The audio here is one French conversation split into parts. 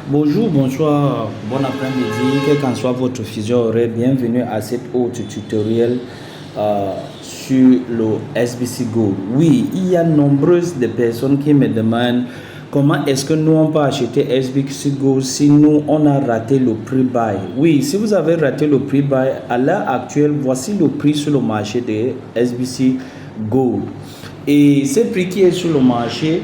Bonjour, bonsoir, bon après-midi, quel qu'en soit votre fuseau horaire, bienvenue à cette autre tutoriel sur le SBC Gold. Oui, il y a nombreuses de personnes qui me demandent comment est-ce que nous on peut acheter SBC Gold si nous on a raté le prix buy. Oui, si vous avez raté le prix buy, à l'heure actuelle, voici le prix sur le marché de SBC Gold. Et ce prix qui est sur le marché,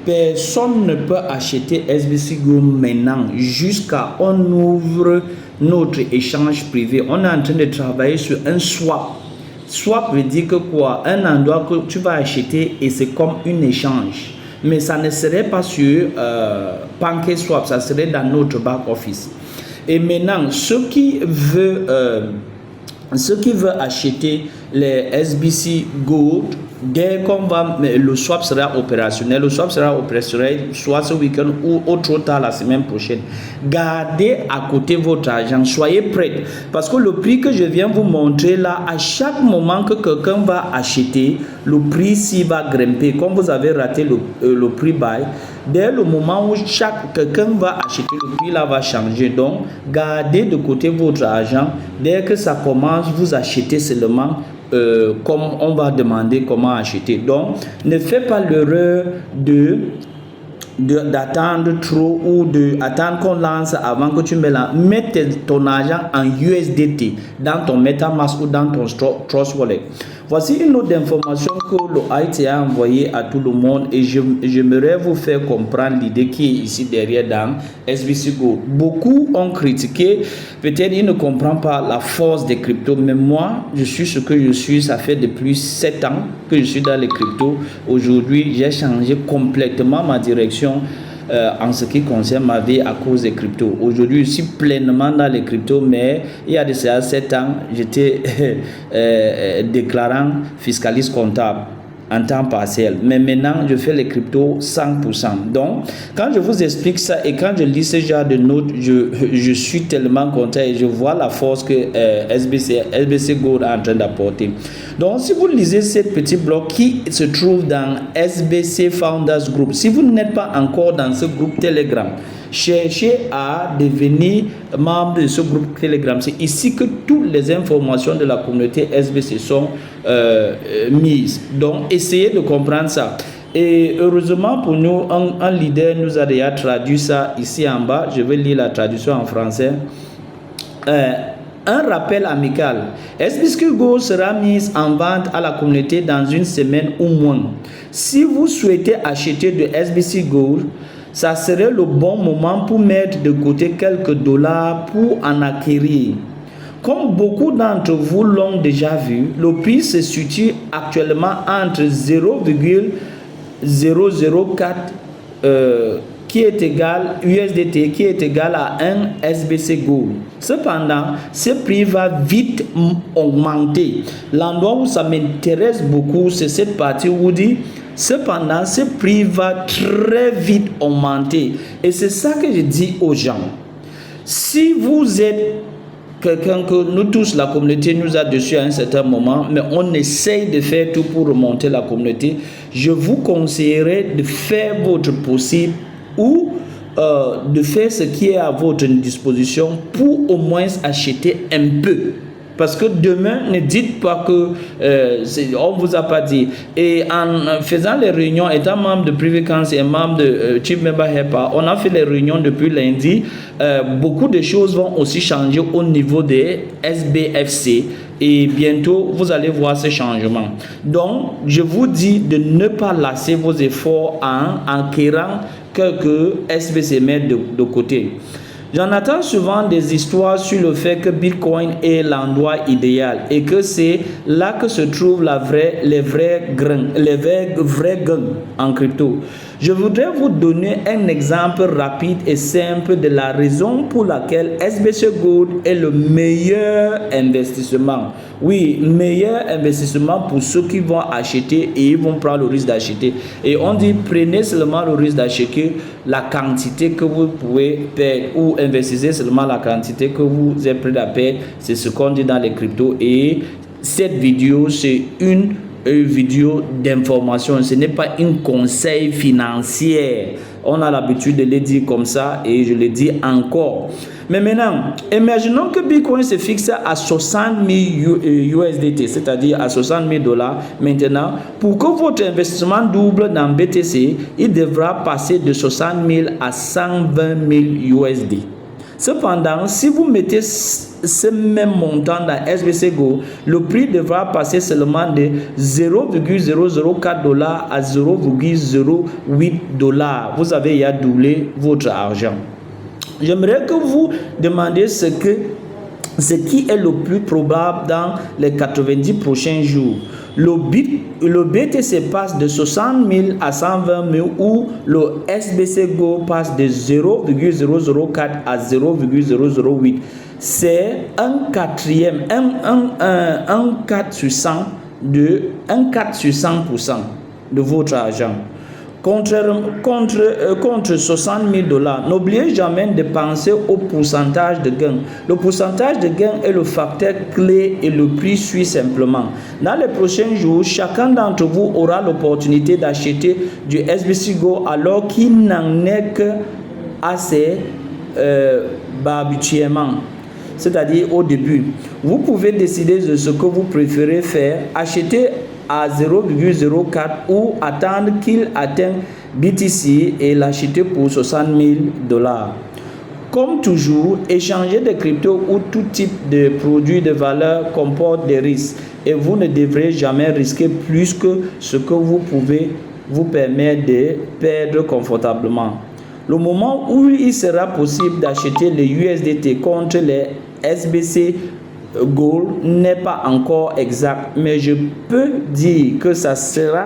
personne ne peut acheter SBC Gold maintenant jusqu'à on ouvre notre échange privé. On est en train de travailler sur un swap. Swap veut dire que quoi? Un endroit que tu vas acheter et c'est comme un échange. Mais ça ne serait pas sur PancakeSwap, ça serait dans notre back office. Et maintenant, ceux qui veulent acheter les SBC Gold, dès qu'on va, le swap sera opérationnel. Le swap sera opérationnel soit ce week-end ou au trop tard la semaine prochaine. Gardez à côté votre argent, soyez prêts. Parce que le prix que je viens vous montrer là, à chaque moment que quelqu'un va acheter, le prix s'y va grimper. Comme vous avez raté le prix buy, dès le moment où quelqu'un va acheter, le prix là va changer. Donc, gardez de côté votre argent. Dès que ça commence, vous achetez seulement comme on va demander comment acheter. Donc, ne faites pas l'erreur d'attendre trop ou d'attendre qu'on lance avant que tu mettes ton argent en USDT dans ton MetaMask ou dans ton Trust Wallet. Voici une autre information que le IT a envoyée à tout le monde et j'aimerais vous faire comprendre l'idée qui est ici derrière dans SBC Gold. Beaucoup ont critiqué, peut-être ils ne comprennent pas la force des cryptos, mais moi, je suis ce que je suis, ça fait depuis 7 ans que je suis dans les cryptos. Aujourd'hui, j'ai changé complètement ma direction en ce qui concerne ma vie à cause des cryptos. Aujourd'hui, je suis pleinement dans les cryptos, mais il y a de ça 7 ans, j'étais déclarant fiscaliste comptable en temps partiel. Mais maintenant, je fais les cryptos 100%. Donc, quand je vous explique ça et quand je lis ce genre de notes, je suis tellement content et je vois la force que SBC Gold est en train d'apporter. Donc, si vous lisez ce petit bloc qui se trouve dans SBC Founders Group, si vous n'êtes pas encore dans ce groupe Telegram, cherchez à devenir membre de ce groupe Telegram. C'est ici que toutes les informations de la communauté SBC sont mises. Donc, essayez de comprendre ça. Et heureusement pour nous, un leader nous a déjà traduit ça ici en bas. Je vais lire la traduction en français. Un rappel amical. SBC Gold sera mise en vente à la communauté dans une semaine ou moins. Si vous souhaitez acheter de SBC Gold, ça serait le bon moment pour mettre de côté quelques dollars pour en acquérir. Comme beaucoup d'entre vous l'ont déjà vu, le prix se situe actuellement entre 0,004 qui est égal USDT qui est égal à 1 SBC Gold. Cependant, ce prix va vite augmenter. L'endroit où ça m'intéresse beaucoup, c'est cette partie où dit cependant, ce prix va très vite augmenter. Et c'est ça que je dis aux gens. Si vous êtes quelqu'un que nous tous, la communauté nous a dessus à un certain moment, mais on essaye de faire tout pour remonter la communauté, je vous conseillerais de faire votre possible ou de faire ce qui est à votre disposition pour au moins acheter un peu. Parce que demain, ne dites pas que on vous a pas dit. Et en faisant les réunions, étant membre de Privicance et membre de Chief Member HEPA, on a fait les réunions depuis lundi. Beaucoup de choses vont aussi changer au niveau des SBFC. Et bientôt, vous allez voir ce changement. Donc, je vous dis de ne pas lasser vos efforts en acquérant quelques SBC mettre de côté. J'en attends souvent des histoires sur le fait que Bitcoin est l'endroit idéal et que c'est là que se trouvent les vrais gains en crypto. Je voudrais vous donner un exemple rapide et simple de la raison pour laquelle SBC Gold est le meilleur investissement. Oui, meilleur investissement pour ceux qui vont acheter et ils vont prendre le risque d'acheter. Et on dit prenez seulement le risque d'acheter la quantité que vous pouvez perdre ou investissez seulement la quantité que vous êtes prêt à perdre. C'est ce qu'on dit dans les cryptos. Et cette vidéo, c'est une vidéo d'information, ce n'est pas un conseil financier. On a l'habitude de les dire comme ça et je le dis encore. Mais maintenant, imaginons que Bitcoin se fixe à 60 000 USDT, c'est-à-dire à 60 000 dollars. Maintenant, pour que votre investissement double dans BTC, il devra passer de 60 000 à 120 000 USD. Cependant, si vous mettez ce même montant dans SBC Go, le prix devra passer seulement de 0,004 dollars à 0,08 dollars. Vous avez déjà doublé votre argent. J'aimerais que vous demandiez ce qui est le plus probable dans les 90 prochains jours. Le BTC passe de 60 000 à 120 000 ou le SBC Go passe de 0,004 à 0,008. C'est un quatrième, un 4 sur 100 de 100% de votre argent. Contre 60 000 dollars, n'oubliez jamais de penser au pourcentage de gain. Le pourcentage de gain est le facteur clé et le prix suit simplement. Dans les prochains jours, chacun d'entre vous aura l'opportunité d'acheter du SBC Go alors qu'il n'en est que assez habituellement. C'est-à-dire au début. Vous pouvez décider de ce que vous préférez faire, acheter à 0,04 ou attendre qu'il atteigne BTC et l'acheter pour 60 000 dollars. Comme toujours, échanger des cryptos ou tout type de produits de valeur comporte des risques et vous ne devrez jamais risquer plus que ce que vous pouvez vous permettre de perdre confortablement. Le moment où il sera possible d'acheter les USDT contre les SBC Gold n'est pas encore exact, mais je peux dire que ça sera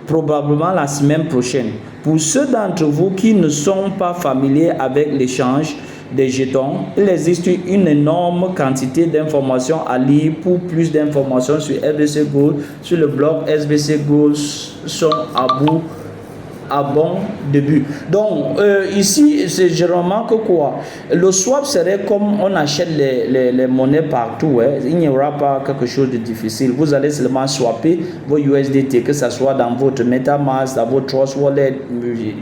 probablement la semaine prochaine. Pour ceux d'entre vous qui ne sont pas familiers avec l'échange des jetons, il existe une énorme quantité d'informations à lire. Pour plus d'informations sur SBC Gold, sur le blog SBC Gold sont à bon début. Donc ici je remarque quoi, le swap serait comme on achète les monnaies partout, hein. Il n'y aura pas quelque chose de difficile. Vous allez seulement swapper vos USDT, que ce soit dans votre MetaMask, dans votre Trust Wallet,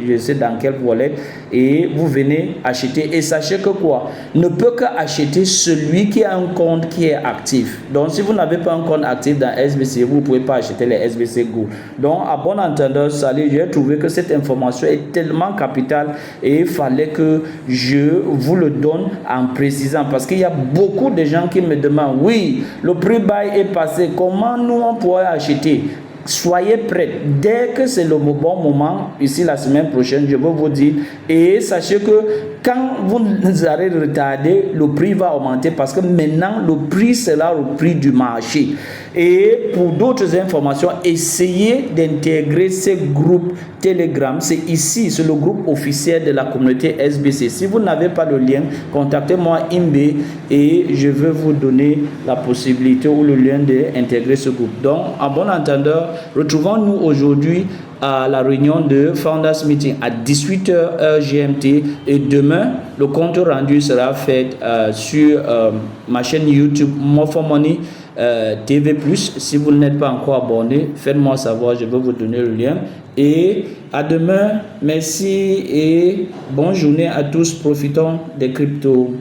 je sais dans quel wallet, et vous venez acheter. Et sachez que quoi, ne peut qu'acheter celui qui a un compte qui est actif. Donc si vous n'avez pas un compte actif dans SBC, vous ne pouvez pas acheter les SBC Go. Donc à bon entendeur, salut, j'ai trouvé que cette information est tellement capitale et il fallait que je vous le donne en précisant, parce qu'il y a beaucoup de gens qui me demandent, oui, le prix buy est passé, comment nous on pourrait acheter? Soyez prêts. Dès que c'est le bon moment, ici la semaine prochaine, je vais vous dire. Et sachez que quand vous allez retarder, le prix va augmenter parce que maintenant, le prix sera le prix du marché. Et pour d'autres informations, essayez d'intégrer ces groupes Telegram. C'est ici, c'est le groupe officiel de la communauté SBC. Si vous n'avez pas le lien, contactez-moi Imbe et je vais vous donner la possibilité ou le lien d'intégrer ce groupe. Donc, en bon entendeur, retrouvons-nous aujourd'hui à la réunion de Founders Meeting à 18h GMT et demain, le compte rendu sera fait sur ma chaîne YouTube More for Money TV+. Si vous n'êtes pas encore abonné, faites-moi savoir, je vais vous donner le lien. Et à demain, merci et bonne journée à tous, profitons des cryptos.